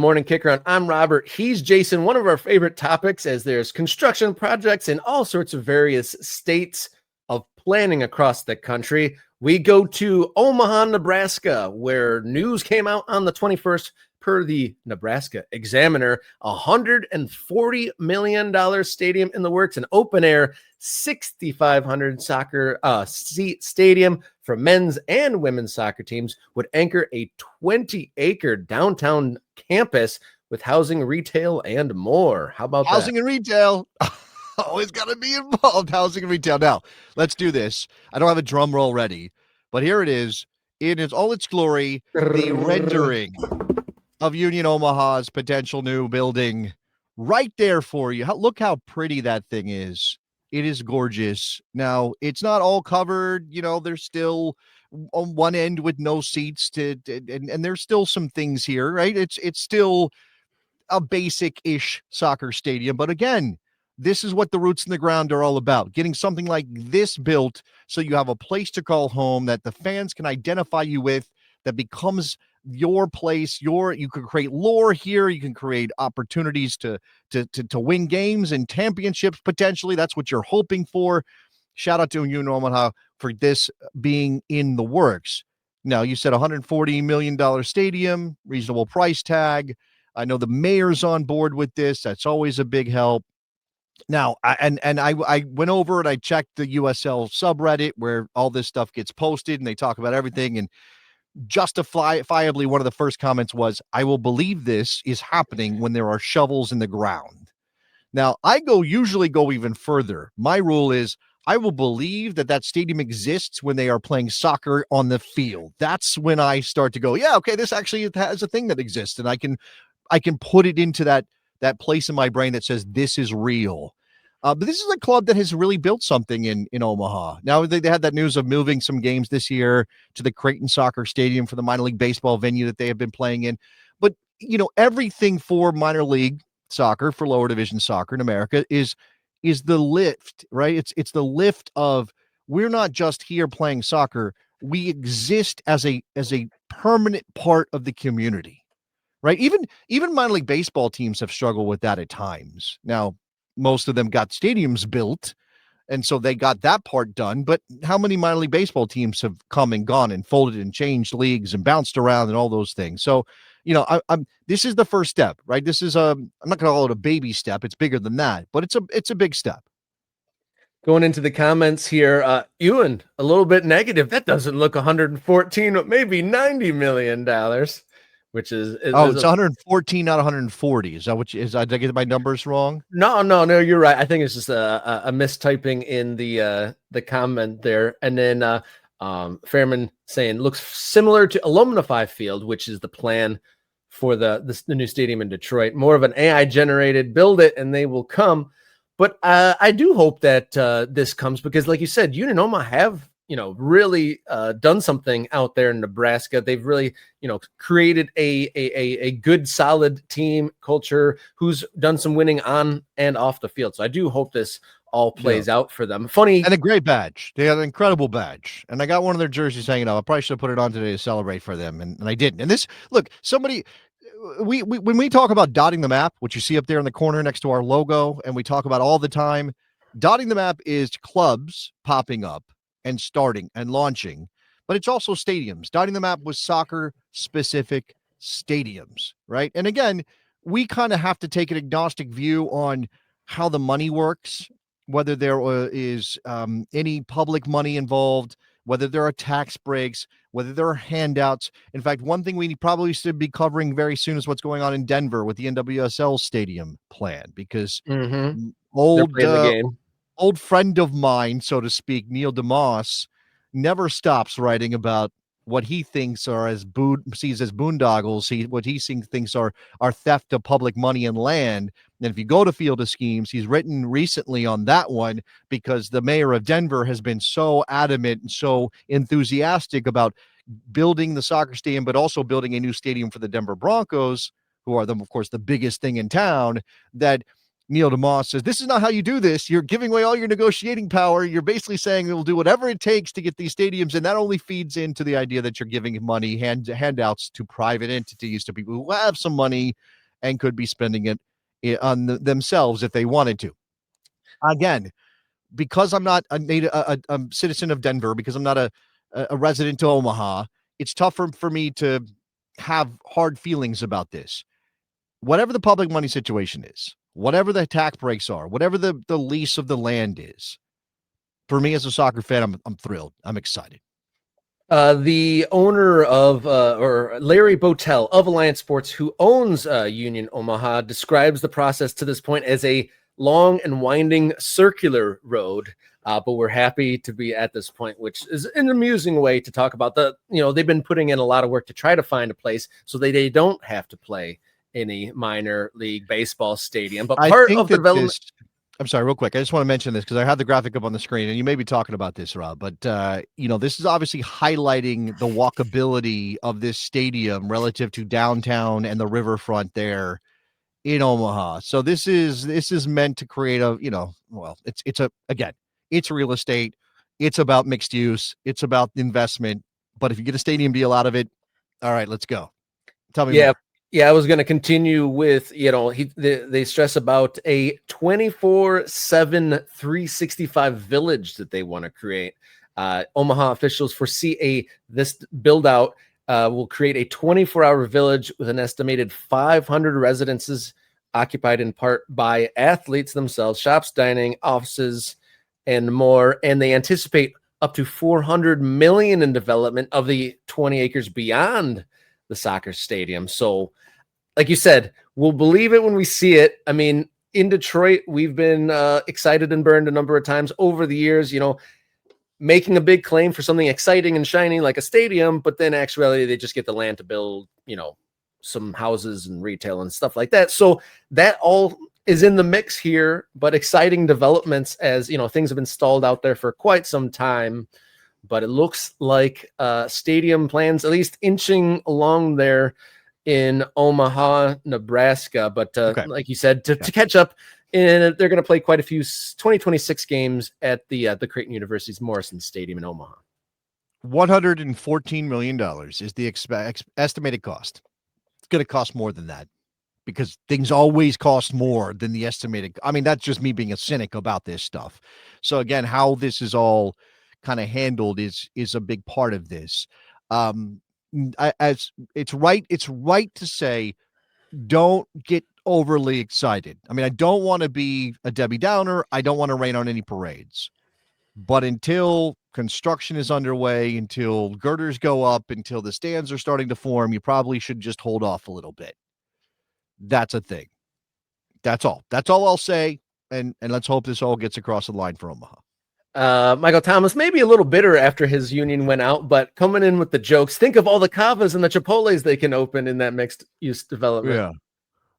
Morning Kickaround. I'm Robert. He's Jason. One of our favorite topics, as there's construction projects in all sorts of various states of planning across the country. We go to Omaha, Nebraska, where news came out on the 21st per the Nebraska Examiner. $140 million stadium in the works, an open air 6,500 soccer seat stadium for men's and women's soccer teams would anchor a 20-acre downtown campus with housing, retail, and more. How about housing that? And retail? Always got to be involved. Housing and retail. Now, let's do this. I don't have a drum roll ready, but here it is. It is all its glory, the rendering of Union Omaha's potential new building right there for you. Look how pretty that thing is. It is gorgeous. Now, it's not all covered. You know, there's still on one end with no seats and there's still some things here, right? It's still a basic-ish soccer stadium. But again, this is what the roots in the ground are all about. Getting something like this built so you have a place to call home that the fans can identify you with, that becomes your place. You can create lore here. You can create opportunities to win games and championships potentially. That's what you're hoping for. Shout out to Union Omaha for this being in the works. Now, you said $140 million stadium, reasonable price tag. I know the mayor's on board with this. That's always a big help. Now, I went over and I checked the USL subreddit where all this stuff gets posted and they talk about everything. And justifiably, one of the first comments was, I will believe this is happening when there are shovels in the ground. Now, I usually go even further. My rule is I will believe that stadium exists when they are playing soccer on the field. That's when I start to go, yeah, okay, this actually has a thing that exists, and I can put it into that place in my brain that says this is real. But this is a club that has really built something in Omaha. Now, they had that news of moving some games this year to the Creighton Soccer Stadium for the minor league baseball venue that they have been playing in. But, you know, everything for minor league soccer, for lower division soccer in America is the lift, right? It's the lift of, we're not just here playing soccer. We exist as a permanent part of the community, right? Even minor league baseball teams have struggled with that at times. Now, most of them got stadiums built, and so they got that part done. But how many minor league baseball teams have come and gone and folded and changed leagues and bounced around and all those things? So, you know, this is the first step, right? This is I'm not going to call it a baby step. It's bigger than that, but it's a big step. Going into the comments here, Ewan, a little bit negative. That doesn't look 114, but maybe $90 million, which is it's 114, not 140. Is that what did I get my numbers wrong? No, you're right. I think it's just a mistyping in the comment there. And then Fairman saying looks similar to Alumnify Field, which is the plan for the new stadium in Detroit. More of an AI generated, build it and they will come. But I do hope that this comes because, like you said, Union Omaha have, you know, really done something out there in Nebraska. They've really, you know, created a good, solid team culture who's done some winning on and off the field. So I do hope this all plays out for them. Funny. And a great badge. They got an incredible badge. And I got one of their jerseys hanging up. I probably should have put it on today to celebrate for them. And I didn't. And this, look, when we talk about dotting the map, which you see up there in the corner next to our logo, and we talk about all the time, dotting the map is clubs popping up and starting and launching, but it's also stadiums. Dotting the map was soccer-specific stadiums, right? And again, we kind of have to take an agnostic view on how the money works, whether there is any public money involved, whether there are tax breaks, whether there are handouts. In fact, one thing we probably should be covering very soon is what's going on in Denver with the NWSL stadium plan, because old friend of mine, so to speak, Neil DeMoss, never stops writing about what he thinks are sees as boondoggles. What he thinks are theft of public money and land. And if you go to Field of Schemes, he's written recently on that one because the mayor of Denver has been so adamant and so enthusiastic about building the soccer stadium, but also building a new stadium for the Denver Broncos, who are, of course, the biggest thing in town, that Neil DeMoss says, this is not how you do this. You're giving away all your negotiating power. You're basically saying we'll do whatever it takes to get these stadiums. And that only feeds into the idea that you're giving money, handouts to private entities, to people who have some money and could be spending it on themselves if they wanted to. Again, because I'm not a citizen of Denver, because I'm not a resident of Omaha, it's tougher for me to have hard feelings about this. Whatever the public money situation is, whatever the tax breaks are, whatever the lease of the land is, for me as a soccer fan, I'm thrilled. I'm excited. The owner of, or Larry Botel of Alliance Sports, who owns Union Omaha, describes the process to this point as a long and winding circular road. But we're happy to be at this point, which is an amusing way to talk about they've been putting in a lot of work to try to find a place so they don't have to play any minor league baseball stadium. But part of the development. I'm sorry, real quick. I just want to mention this because I have the graphic up on the screen, and you may be talking about this, Rob, but this is obviously highlighting the walkability of this stadium relative to downtown and the riverfront there in Omaha. So this is meant to create it's real estate. It's about mixed use. It's about investment. But if you get a stadium deal out of it, all right, let's go. Tell me more. Yeah, I was going to continue with, they stress about a 24/7, 365 village that they want to create. Omaha officials foresee this build out will create a 24-hour village with an estimated 500 residences occupied in part by athletes themselves, shops, dining, offices, and more. And they anticipate up to $400 million in development of the 20 acres beyond the soccer stadium. So, like you said, we'll believe it when we see it. I mean, in Detroit, we've been excited and burned a number of times over the years, making a big claim for something exciting and shiny like a stadium, but then actually they just get the land to build, some houses and retail and stuff like that. So that all is in the mix here, but exciting developments as, things have been stalled out there for quite some time. But it looks like stadium plans, at least inching along there in Omaha, Nebraska. But like you said, to catch up, and they're going to play quite a few 2026 games at the Creighton University's Morrison Stadium in Omaha. $114 million is the estimated cost. It's going to cost more than that because things always cost more than the estimated. I mean, that's just me being a cynic about this stuff. So again, how this is all kind of handled is a big part of this. As it's right to say, don't get overly excited. I mean, I don't want to be a Debbie Downer. I don't want to rain on any parades. But until construction is underway, until girders go up, until the stands are starting to form, you probably should just hold off a little bit. That's a thing. That's all. That's all I'll say. And let's hope this all gets across the line for Omaha. Michael Thomas may be a little bitter after his Union went out, but coming in with the jokes, think of all the Cavas and the Chipotles they can open in that mixed use development.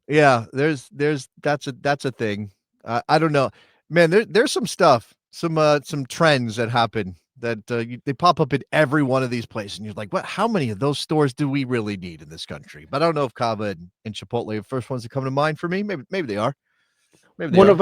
Yeah. That's a thing. I don't know, man. There's some stuff, some trends that happen that they pop up in every one of these places, and you're like, what? How many of those stores do we really need in this country? But I don't know if Cava and Chipotle are the first ones that come to mind for me. Maybe they are. One of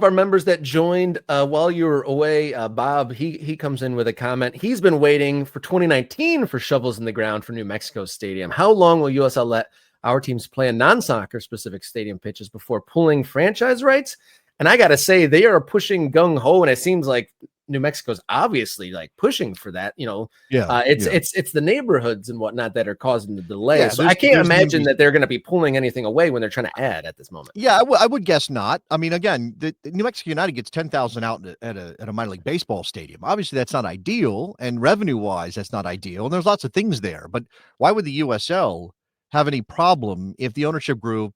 our members that joined while you were away, Bob, he comes in with a comment. He's been waiting for 2019 for shovels in the ground for New Mexico Stadium. How long will USL let our teams play in non-soccer specific stadium pitches before pulling franchise rights? And I got to say, they are pushing gung ho, and it seems like New Mexico's obviously like pushing for that. It's the neighborhoods and whatnot that are causing the delay. Yeah, so I can't imagine that they're going to be pulling anything away when they're trying to add at this moment. Yeah, I would guess not. I mean, again, the New Mexico United gets 10,000 out at a minor league baseball stadium. Obviously, that's not ideal, and revenue wise, that's not ideal. And there's lots of things there. But why would the USL have any problem if the ownership group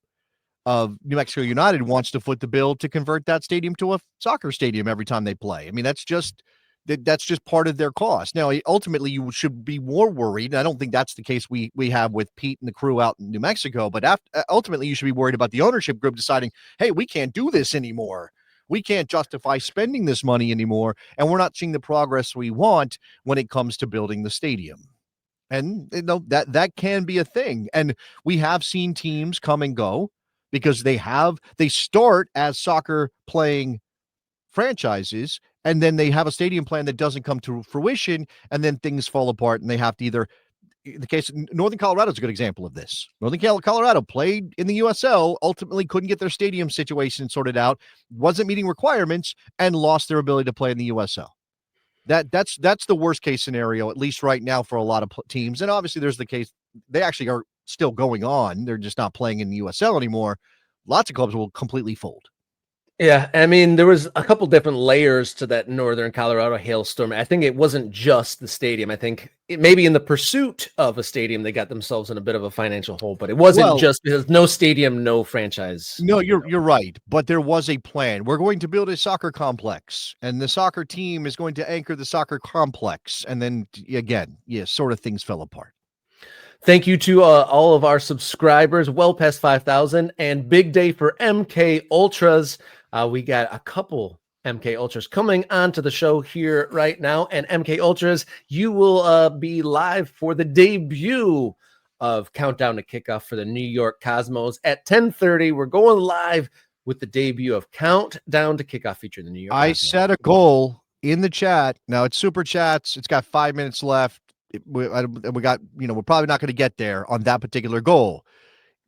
of New Mexico United wants to foot the bill to convert that stadium to a soccer stadium every time they play? I mean, that's just part of their cost. Now, ultimately, you should be more worried. I don't think that's the case we have with Pete and the crew out in New Mexico, but ultimately, you should be worried about the ownership group deciding, hey, we can't do this anymore. We can't justify spending this money anymore, and we're not seeing the progress we want when it comes to building the stadium. And that can be a thing. And we have seen teams come and go because they start as soccer playing franchises, and then they have a stadium plan that doesn't come to fruition, and then things fall apart, and they have to either, in the case of Northern Colorado is a good example of this. Northern Colorado played in the USL, ultimately couldn't get their stadium situation sorted out, wasn't meeting requirements, and lost their ability to play in the USL. That's the worst case scenario, at least right now, for a lot of teams. And obviously there's the case they actually are still going on. They're just not playing in the USL anymore. Lots of clubs will completely fold. Yeah, I mean, there was a couple different layers to that Northern Colorado hailstorm. I think it wasn't just the stadium. I think maybe in the pursuit of a stadium, they got themselves in a bit of a financial hole, but it wasn't just because no stadium, no franchise. No, you're right, but there was a plan. We're going to build a soccer complex, and the soccer team is going to anchor the soccer complex, and then again, sort of things fell apart. Thank you to all of our subscribers, well past 5,000, and big day for MK Ultras. We got a couple MK Ultras coming onto the show here right now. And MK Ultras, you will be live for the debut of Countdown to Kickoff for the New York Cosmos at 10:30. We're going live with the debut of Countdown to Kickoff featuring the New York Cosmos. I set a goal in the chat. Now it's super chats. It's got 5 minutes left. We got, we're probably not going to get there on that particular goal.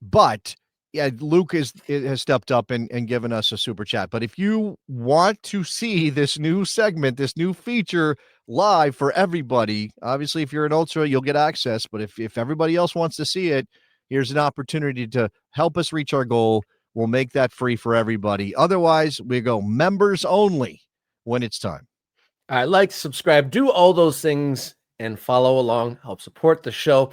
But yeah, Luke has stepped up and given us a super chat. But if you want to see this new segment, this new feature live for everybody, obviously, if you're an Ultra, you'll get access. But if everybody else wants to see it, here's an opportunity to help us reach our goal. We'll make that free for everybody. Otherwise, we go members only when it's time. All right, like, subscribe, do all those things, and follow along, help support the show.